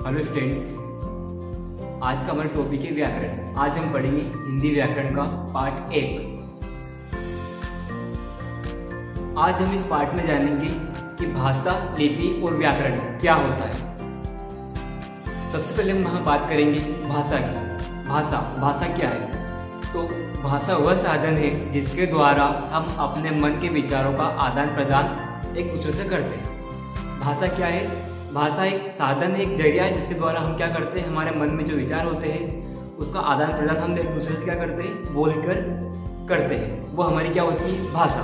Hello students, आज का हमारा टॉपिक है व्याकरण। आज हम पढ़ेंगे हिंदी व्याकरण का पार्ट 1। आज हम इस पार्ट में जानेंगे कि भाषा, लिपि और व्याकरण क्या होता है। सबसे पहले हम यहाँ बात करेंगे भाषा की। भाषा क्या है? तो भाषा वह साधन है जिसके द्वारा हम अपने मन के विचारों का आदान प्रदान एक दूसरे से करते हैं। भाषा क्या है? भाषा एक साधन है, एक जरिया है जिसके द्वारा हम क्या करते हैं, हमारे मन में जो विचार होते हैं उसका आदान प्रदान हम एक दूसरे से क्या करते हैं, बोलकर करते हैं। वो हमारी क्या होती है, भाषा।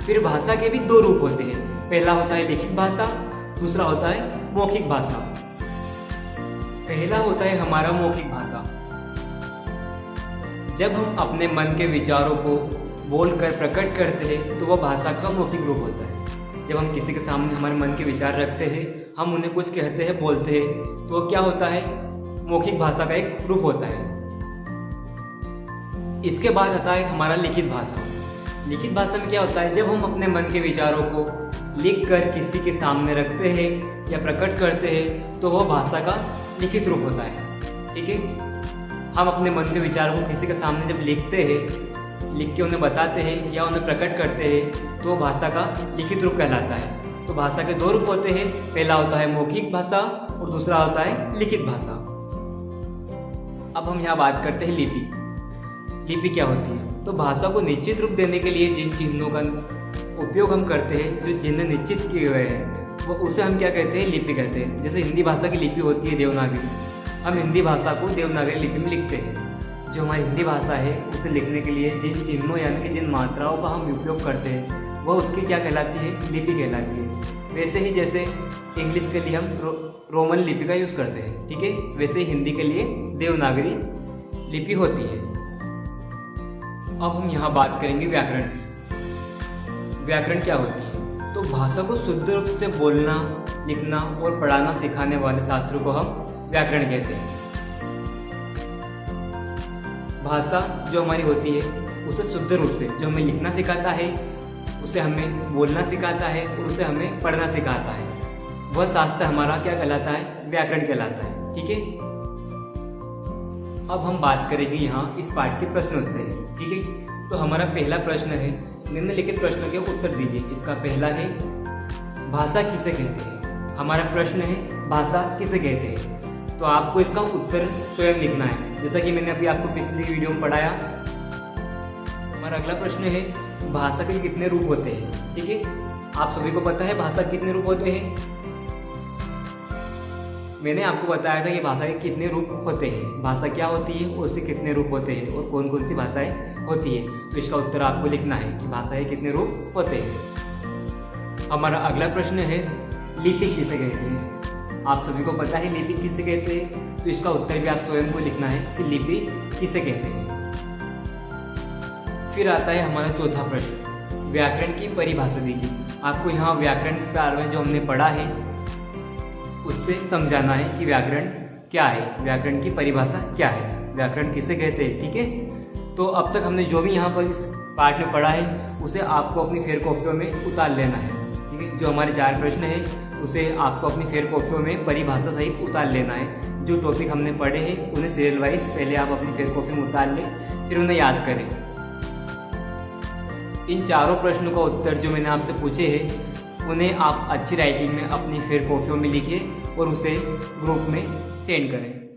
फिर भाषा के भी दो रूप होते हैं। पहला होता है लिखित भाषा, दूसरा होता है मौखिक भाषा। पहला होता है हमारा मौखिक भाषा। जब हम अपने मन के विचारों को बोलकर प्रकट करते हैं तो वह भाषा का मौखिक रूप होता है। जब हम किसी के सामने हमारे मन के विचार रखते हैं, हम उन्हें कुछ कहते हैं, बोलते हैं, तो क्या होता है, मौखिक भाषा का एक रूप होता है। इसके बाद आता है हमारा लिखित भाषा। लिखित भाषा में क्या होता है, जब हम अपने मन के विचारों को लिखकर किसी के सामने रखते हैं या प्रकट करते हैं तो वह भाषा का लिखित रूप होता है। ठीक है, हम अपने मन के विचारों को किसी के सामने जब लिखते हैं, लिख के उन्हें बताते हैं या उन्हें प्रकट करते हैं तो भाषा का लिखित रूप कहलाता है। तो भाषा के दो रूप होते हैं। पहला होता है मौखिक भाषा और दूसरा होता है लिखित भाषा। अब हम यहाँ बात करते हैं लिपि। लिपि क्या होती है? तो भाषा को निश्चित रूप देने के लिए जिन चिन्हों का उपयोग हम करते हैं, जो चिन्ह निश्चित किए हुए हैं, वो उसे हम क्या कहते हैं, लिपि कहते हैं। जैसे हिंदी भाषा की लिपि होती है देवनागरी। हम हिंदी भाषा को देवनागरी लिपि में लिखते हैं। जो हमारी हिंदी भाषा है उसे लिखने के लिए जिन चिन्हों यानी कि जिन मात्राओं का हम उपयोग करते हैं वह उसकी क्या कहलाती है, लिपि कहलाती है। वैसे ही जैसे इंग्लिश के लिए हम रोमन लिपि का यूज़ करते हैं, ठीक है, वैसे ही हिंदी के लिए देवनागरी लिपि होती है। अब हम यहाँ बात करेंगे व्याकरण की। व्याकरण क्या होती है? तो भाषा को शुद्ध रूप से बोलना, लिखना और पढ़ाना सिखाने वाले शास्त्रों को हम व्याकरण कहते हैं। भाषा जो हमारी होती है उसे शुद्ध रूप से, जो हमें लिखना सिखाता है, उसे हमें बोलना सिखाता है और उसे हमें पढ़ना सिखाता है, वह शास्त्र हमारा क्या कहलाता है, व्याकरण कहलाता है। ठीक है, अब हम बात करेंगे यहाँ इस पाठ के प्रश्न उत्तर है। ठीक है, तो हमारा पहला प्रश्न है, निम्नलिखित प्रश्नों के उत्तर दीजिए। इसका पहला है, भाषा किसे कहते हैं? हमारा प्रश्न है, भाषा किसे कहते हैं? तो आपको इसका उत्तर स्वयं लिखना है, जैसा कि मैंने अभी आपको पिछली वीडियो में पढ़ाया। हमारा अगला प्रश्न है, भाषा के कितने रूप होते हैं? ठीक है, आप सभी को पता है भाषा के कितने रूप होते हैं। मैंने आपको बताया था कि भाषा के कितने रूप होते हैं, भाषा क्या होती है और उसके कितने रूप होते हैं और कौन कौन सी भाषाएं होती है। तो इसका उत्तर आपको लिखना है कि भाषा के कितने रूप होते हैं। हमारा अगला प्रश्न है, लिपि किसे कहते हैं? आप सभी को पता है लिपि किसे कहते हैं, तो इसका उत्तर भी आप स्वयं को लिखना है कि लिपि किसे कहते हैं। फिर आता है हमारा चौथा प्रश्न, व्याकरण की परिभाषा दीजिए। आपको यहाँ व्याकरण के बारे में जो हमने पढ़ा है उससे समझाना है कि व्याकरण क्या है, व्याकरण की परिभाषा क्या है, व्याकरण किसे कहते हैं। ठीक है, तो अब तक हमने जो भी यहाँ पर इस पार्ट में पढ़ा है उसे आपको अपनी फेयर कॉपियों में उतार लेना है। ठीक है, जो हमारे 4 प्रश्न है उसे आपको अपनी फेयर कॉपियों में परिभाषा सहित उतार लेना है। जो टॉपिक हमने पढ़े हैं उन्हें सीरियल वाइज पहले आप अपनी फेयर कॉपी में उतार लें, फिर उन्हें याद करें। इन चारों प्रश्नों का उत्तर जो मैंने आपसे पूछे हैं उन्हें आप अच्छी राइटिंग में अपनी फेयर कॉपियों में लिखिए और उसे ग्रुप में सेंड करें।